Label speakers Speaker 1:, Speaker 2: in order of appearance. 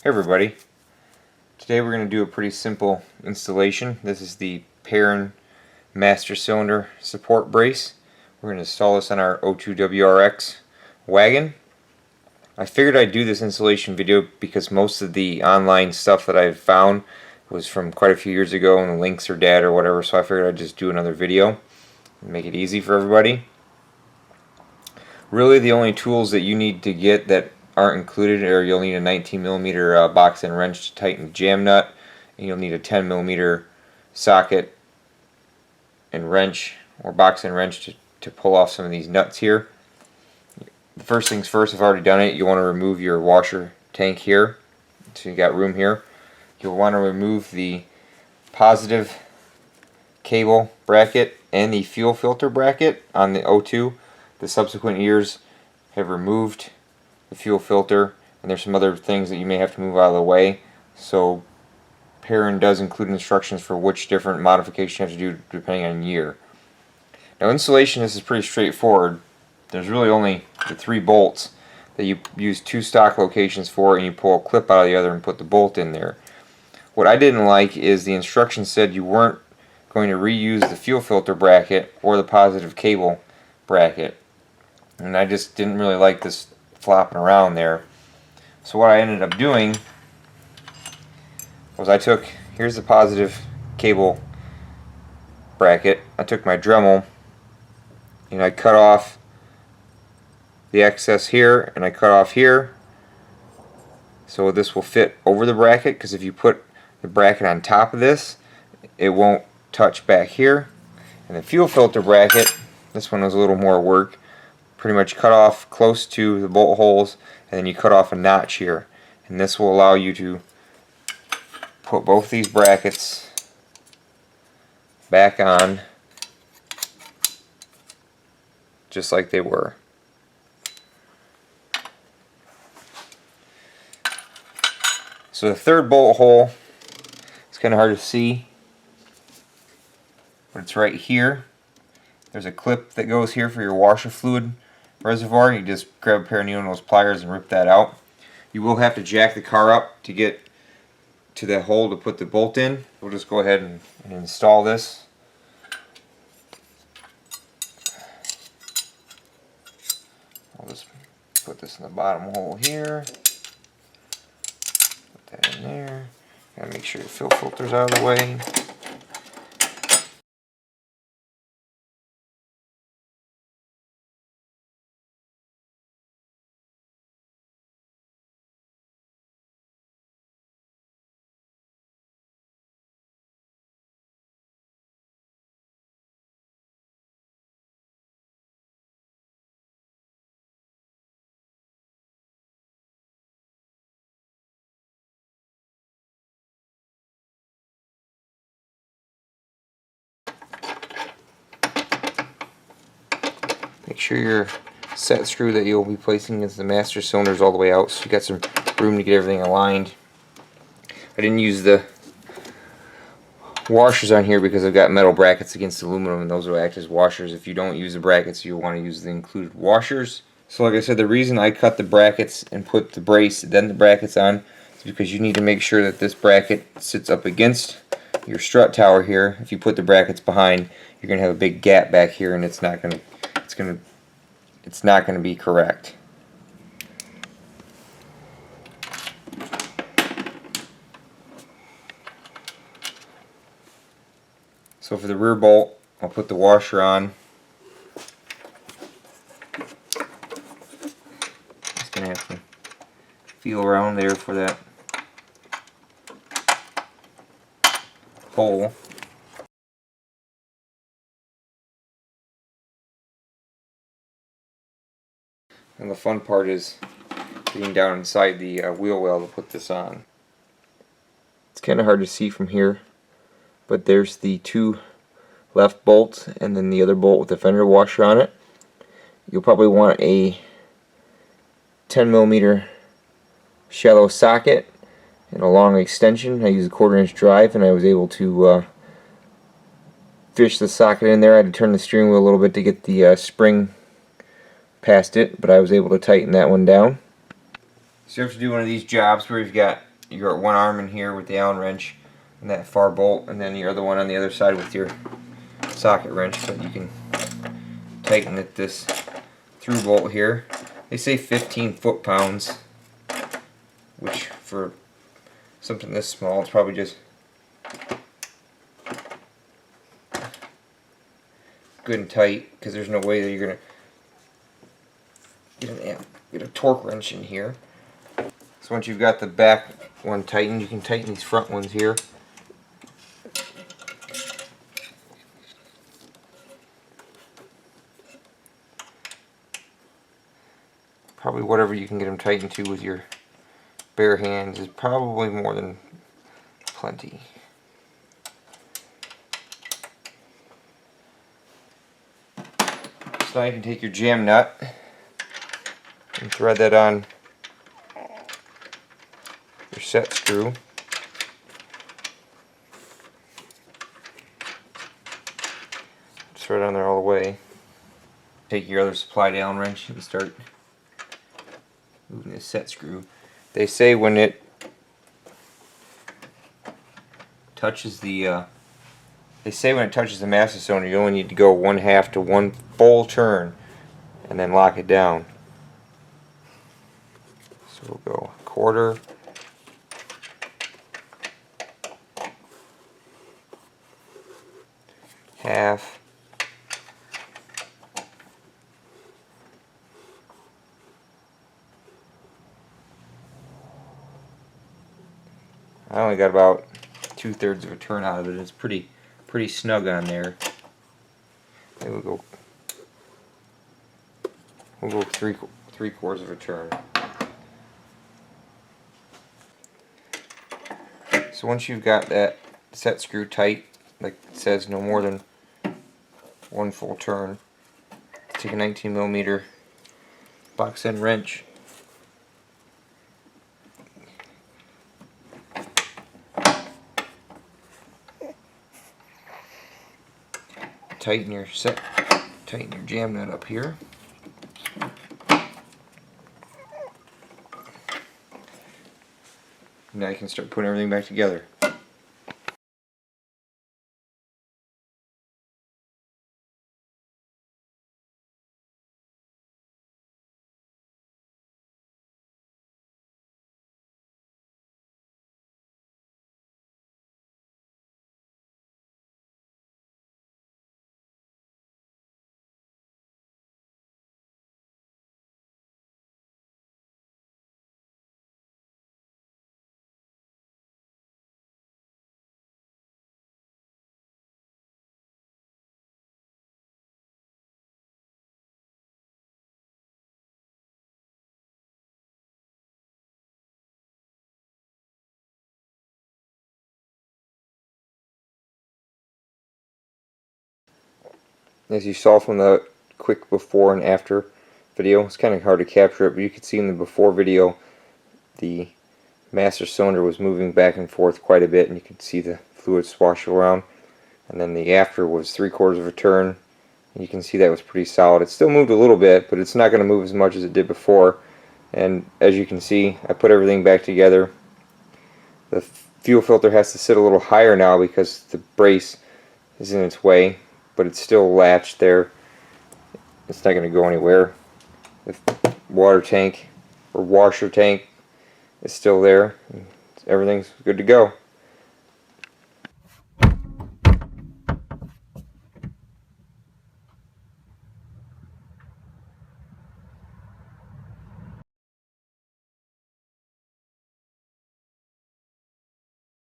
Speaker 1: Hey everybody, today we're going to do a pretty simple installation. This is the Perrin master cylinder support brace. We're going to install this on our 02 WRX wagon. I figured I'd do this installation video because most of the online stuff that I've found was from quite a few years ago and the links are dead or whatever, so I figured I'd just do another video and make it easy for everybody. Really the only tools that you need to get that aren't included are you'll need a 19mm box and wrench to tighten the jam nut, and you'll need a 10mm socket and wrench or box and wrench to pull off some of these nuts here. The first things first, I've already done it, you want to remove your washer tank here, so you got room here. You'll want to remove the positive cable bracket and the fuel filter bracket on the 02. The subsequent years have removed the fuel filter, and there's some other things that you may have to move out of the way. So Perrin does include instructions for which different modification you have to do depending on year. Now installation, this is pretty straightforward. There's really only the 3 bolts that you use 2 stock locations for, and you pull a clip out of the other and put the bolt in there. What I didn't like is the instructions said you weren't going to reuse the fuel filter bracket or the positive cable bracket, and I just didn't really like this flopping around there. So what I ended up doing was here's the positive cable bracket, I took my Dremel and I cut off the excess here and I cut off here, so this will fit over the bracket, because if you put the bracket on top of this it won't touch back here. And the fuel filter bracket, this one was a little more work. Pretty much cut off close to the bolt holes, and then you cut off a notch here, and this will allow you to put both these brackets back on just like they were. So the third bolt hole, it's kind of hard to see, but it's right here. There's a clip that goes here for your washer fluid reservoir. You just grab a pair of needle nose pliers and rip that out. You will have to jack the car up to get to that hole to put the bolt in. We'll just go ahead and install this. I'll just put this in the bottom hole here. Put that in there. Gotta make sure your fuel filter's out of the way. Make sure your set screw that you'll be placing against the master cylinder is all the way out, so you got some room to get everything aligned. I didn't use the washers on here because I've got metal brackets against aluminum, and those will act as washers. If you don't use the brackets, you'll want to use the included washers. So like I said, the reason I cut the brackets and put the brace then the brackets on is because you need to make sure that this bracket sits up against your strut tower here. If you put the brackets behind, you're going to have a big gap back here, and it's not going to be correct. So for the rear bolt, I'll put the washer on. Just gonna have to feel around there for that hole. And the fun part is getting down inside the wheel well to put this on. It's kind of hard to see from here, but there's the 2 left bolts and then the other bolt with the fender washer on it. You'll probably want a 10mm shallow socket and a long extension. I use a 1/4" drive, and I was able to fish the socket in there. I had to turn the steering wheel a little bit to get the spring past it, but I was able to tighten that one down. So you have to do one of these jobs where you've got you got one arm in here with the Allen wrench and that far bolt, and then your other one on the other side with your socket wrench, so you can tighten it this through bolt here. They say 15 foot-pounds, which for something this small, it's probably just good and tight, because there's no way that you're gonna get a torque wrench in here. So once you've got the back one tightened, you can tighten these front ones here. Probably whatever you can get them tightened to with your bare hands is probably more than plenty. So now you can take your jam nut and thread that on your set screw. Just thread it on there all the way. Take your other supplied Allen wrench and start moving this set screw. They say when it touches the master cylinder, you only need to go 1/2 to 1 full turn and then lock it down. So we'll go 1/4, half, I only got about 2/3 of a turn out of it. It's pretty snug on there. Maybe we'll go 3/4 of a turn. So once you've got that set screw tight, like it says, no more than 1 full turn, take a 19mm box end wrench, tighten your jam nut up here. Now you can start putting everything back together. As you saw from the quick before and after video, it's kind of hard to capture it, but you can see in the before video the master cylinder was moving back and forth quite a bit, and you can see the fluid swash around. And then the after was 3/4 of a turn, and you can see that was pretty solid. It still moved a little bit, but it's not going to move as much as it did before. And as you can see, I put everything back together. The fuel filter has to sit a little higher now because the brace is in its way, but it's still latched there. It's not going to go anywhere. The water tank or washer tank is still there. Everything's good to go.